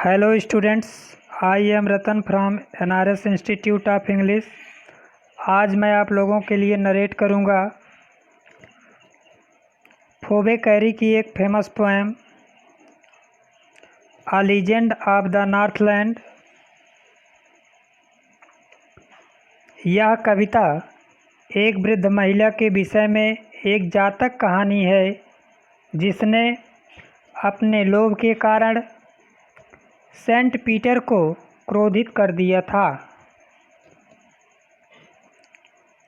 Hello students, I am Ratan from NRS institute of English. आज मैं आप लोगों के लिए नरेट करूंगा फोबे कैरी की एक famous poem a legend of the Northland. यह कविता एक वृद्ध महिला के विषय में एक जातक कहानी है जिसने अपने लोभ के कारण सेंट पीटर को क्रोधित कर दिया था।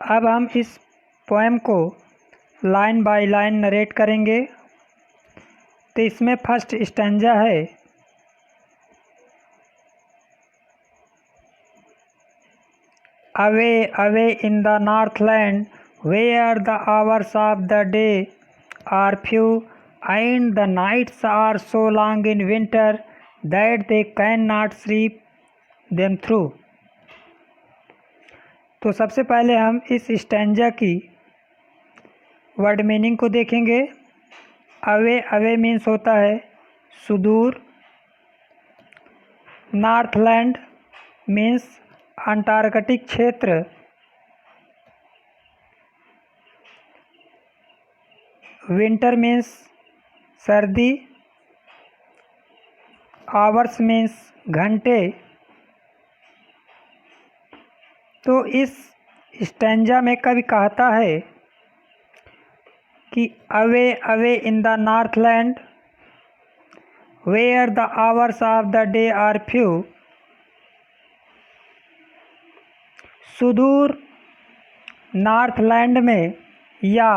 अब हम इस पोएम को लाइन बाय लाइन नरेट करेंगे। तो इसमें फर्स्ट स्टैंजा है, away away in the Northland where the hours of the day are few and the nights are so long in winter that they cannot sleep them through। तो सबसे पहले हम इस stanza की वर्ड मीनिंग को देखेंगे। Away away means होता है सुदूर, नॉर्थलैंड मीन्स अंटार्कटिक क्षेत्र, विंटर मीन्स सर्दी, आवर्स मीन्स घंटे। तो इस स्टैंजा में कवि कहता है कि away away in the Northland where the hours of the day are few. सुदूर नॉर्थलैंड में या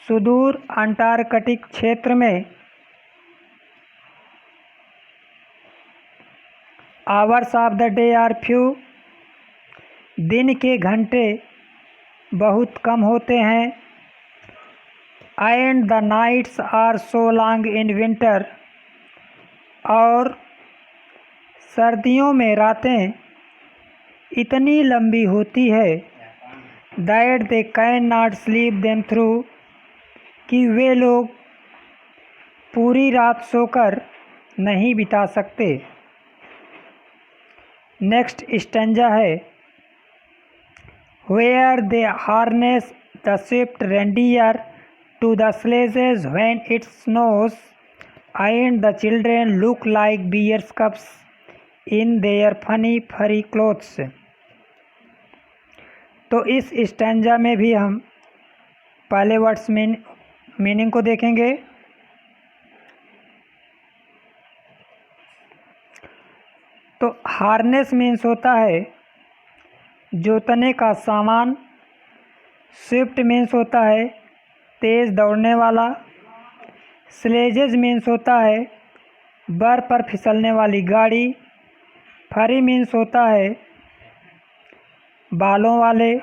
सुदूर अंटार्कटिक क्षेत्र में hours of the day are few, दिन के घंटे बहुत कम होते हैं। And the nights are so long in winter, और सर्दियों में रातें इतनी लंबी होती है that they can not sleep them through, कि वे लोग पूरी रात सोकर नहीं बिता सकते। नेक्स्ट स्टैंजा है, where they harness the swift reindeer to the sledges when it snows and the children look like bears cubs in their funny furry clothes. तो इस स्टैंजा में भी हम पहले वर्ड्स मीनिंग को देखेंगे। तो हार्नेस मीन्स होता है जोतने का सामान, स्विफ्ट मीन्स होता है तेज़ दौड़ने वाला, स्लेजेस मीन्स होता है बर्फ पर फिसलने वाली गाड़ी, फरी मीन्स होता है बालों वाले।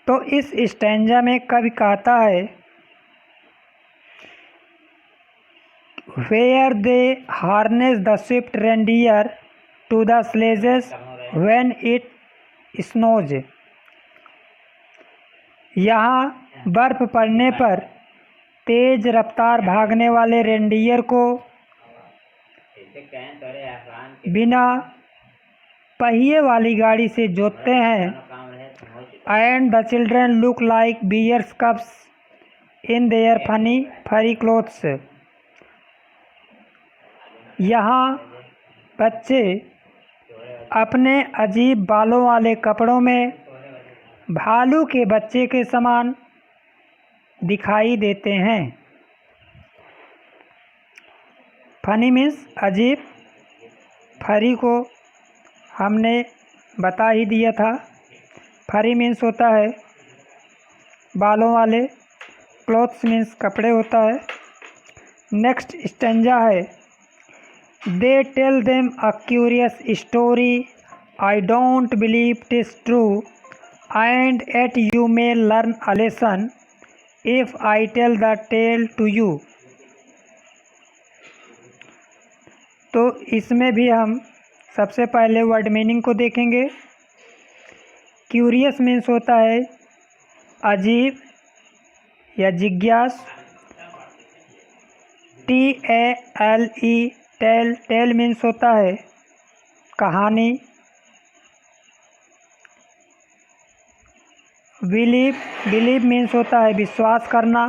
तो इस स्टैंजा में कवि कहता है where they harness the swift reindeer to the sledges when it snows. यहाँ बर्फ पड़ने पर तेज रफ्तार भागने वाले रेंडियर को बिना पहिए वाली गाड़ी से जोतते हैं। And the children look like bears cubs in their funny furry clothes. यहाँ बच्चे अपने अजीब बालों वाले कपड़ों में भालू के बच्चे के समान दिखाई देते हैं। फनी मीन्स अजीब, फरी को हमने बता ही दिया था। फरी मीन्स होता है बालों वाले, क्लॉथ्स मीन्स कपड़े होता है। नेक्स्ट स्टैंजा है, they tell them a curious story I don't believe it is true and yet you may learn a lesson if I tell the tale to you. तो इसमें भी हम सबसे पहले वर्ड मीनिंग को देखेंगे। क्यूरियस मीन्स होता है अजीब या जिज्ञास, TALE टेल, टेल मीन्स होता है कहानी। बिलीव, बिलीव मीन्स होता है विश्वास करना।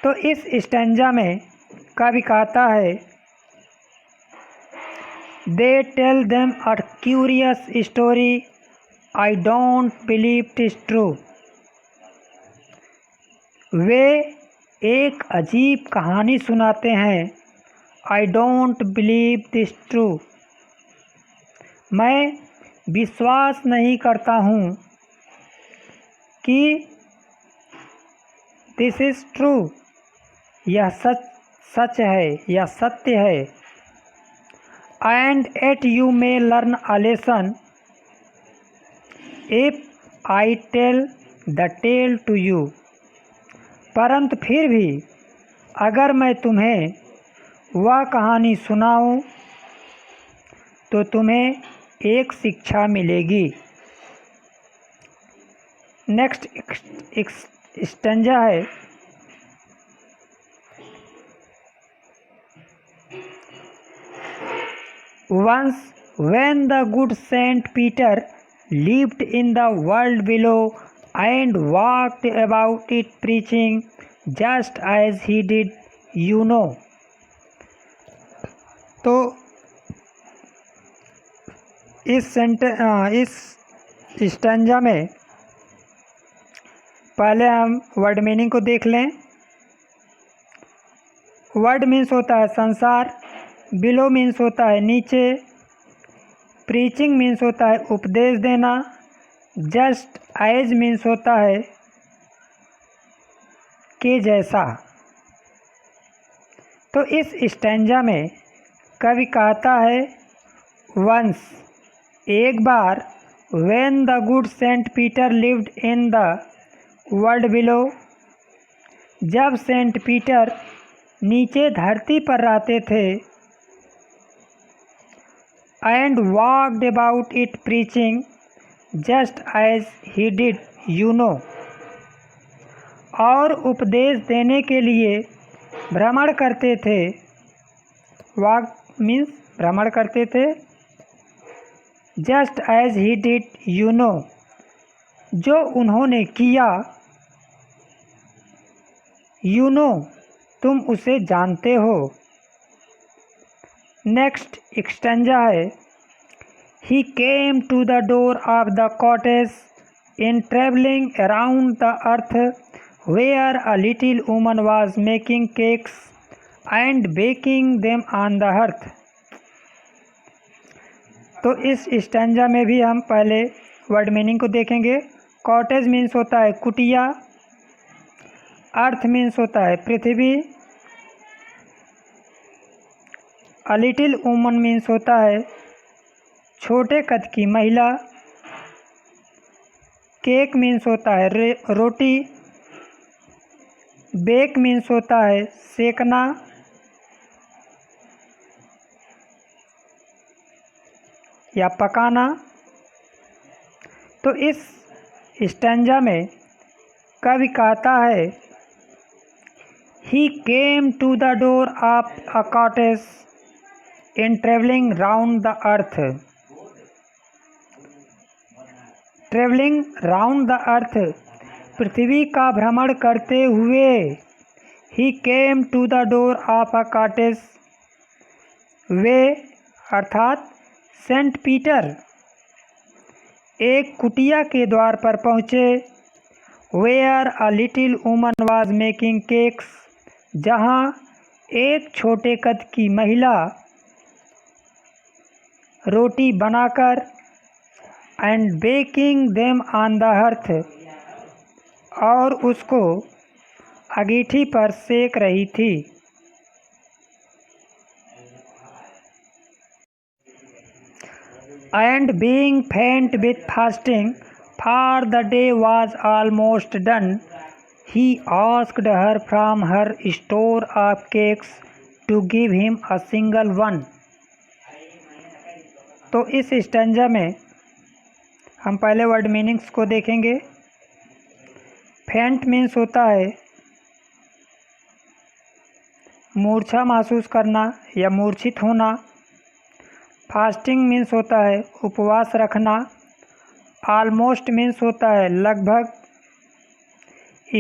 तो इस स्टैंजा में कवि कहता है they tell them a curious story I don't believe it is true. वे एक अजीब कहानी सुनाते हैं, I don't believe this true, मैं विश्वास नहीं करता हूँ कि दिस इज़ ट्रू, यह सच है, यह सत्य है। And yet you may learn a lesson if I tell the tale to you. परंतु फिर भी अगर मैं तुम्हें वह कहानी सुनाऊं तो तुम्हें एक शिक्षा मिलेगी। नेक्स्ट स्टैंजा है once when the good Saint Peter lived in the world below and walked about it preaching just as he did, you know। तो इस स्टैंजा में पहले हम वर्ड मीनिंग को देख लें। वर्ड मीन्स होता है संसार, बिलो मीन्स होता है नीचे, प्रीचिंग मीन्स होता है उपदेश देना, जस्ट एज मीन्स होता है के जैसा। तो इस स्टैंजा में कवि कहता है वंस, एक बार, when the good Saint Peter lived in the world below, जब सेंट पीटर नीचे धरती पर रहते थे, and walked about it preaching just as he did, you know, और उपदेश देने के लिए भ्रमण करते थे। वॉक मीन्स भ्रमण करते थे। Just as he did, you know, जो उन्होंने किया, यू नो, तुम उसे जानते हो। नेक्स्ट एक्सटेंजा है he came to the door of the cottage in travelling around the earth where a little woman was making cakes and baking them on the earth. तो इस स्टैंजा में भी हम पहले वर्ड मीनिंग को देखेंगे। Cottage means होता है कुटिया, अर्थ मीन्स होता है पृथ्वी, अ लिटिल वुमन मीन्स होता है छोटे कद की महिला, केक मीन्स होता है रोटी, बेक मीन्स होता है सेकना, या पकाना। तो इस स्टैंजा में कवि कहता है he came to the door of a cottage in travelling round the earth. Travelling round the earth, पृथ्वी का भ्रमण करते हुए। He came to the door of a cottage, वे अर्थात सेंट पीटर एक कुटिया के द्वार पर पहुँचे। Where a little woman was making cakes, जहाँ एक छोटे कद की महिला रोटी बनाकर, and baking them on the earth, और उसको अंगीठी पर सेक रही थी। And being faint with fasting, for the day was almost done, he asked her from her store of cakes to give him a single one। तो इस stanza में हम पहले वर्ड मीनिंग्स को देखेंगे। फेंट मीन्स होता है मूर्छा महसूस करना या मूर्छित होना। फास्टिंग मीन्स होता है उपवास रखना। ऑलमोस्ट मीन्स होता है लगभग।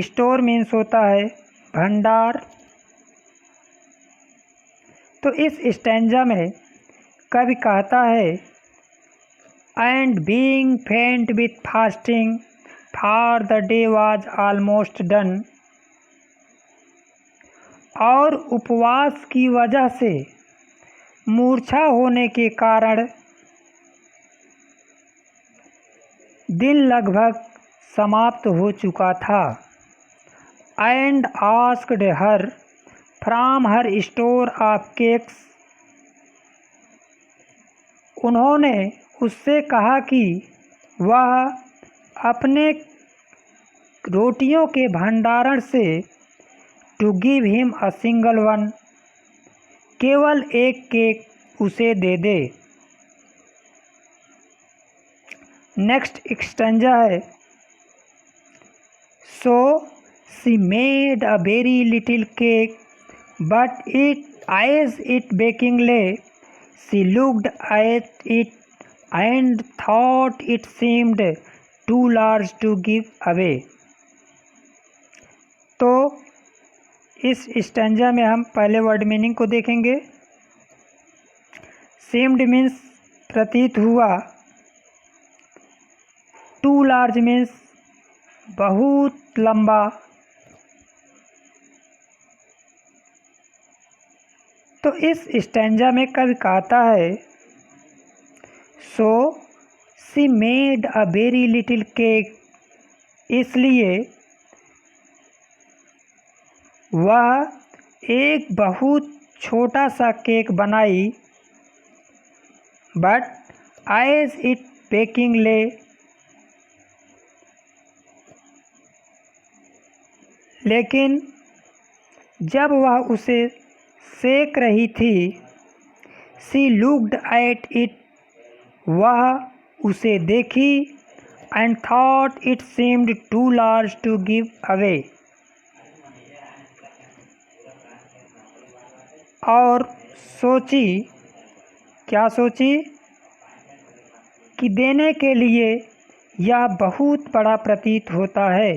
स्टोर मीन्स होता है भंडार। तो इस स्टैंजा में कवि कहता है एंड बीइंग फेंट with fasting for the day was almost done. और उपवास की वजह से मूर्छा होने के कारण दिन लगभग समाप्त हो चुका था। And asked her from her store of cakes. उन्होंने उससे कहा कि वह अपने रोटियों के भंडारण से to give him a single one, केवल एक केक उसे दे दे। नेक्स्ट एक्सटेंजा है so she made a very little cake but it as it baking lay she looked at it and thought it seemed too large to give away. तो इस stanza में हम पहले वर्ड मीनिंग को देखेंगे। Seemed means प्रतीत हुआ। To large means बहुत लंबा। तो इस स्टैंजा में कवि कहता है so she made a very little cake, इसलिए वह एक बहुत छोटा सा केक बनाई। बट एज इट बेकिंग ले, लेकिन जब वह उसे सेक रही थी शी लुक्ड एट इट, वह उसे देखी and thought it seemed too large to give away, और सोची, क्या सोची कि देने के लिए यह बहुत बड़ा प्रतीत होता है।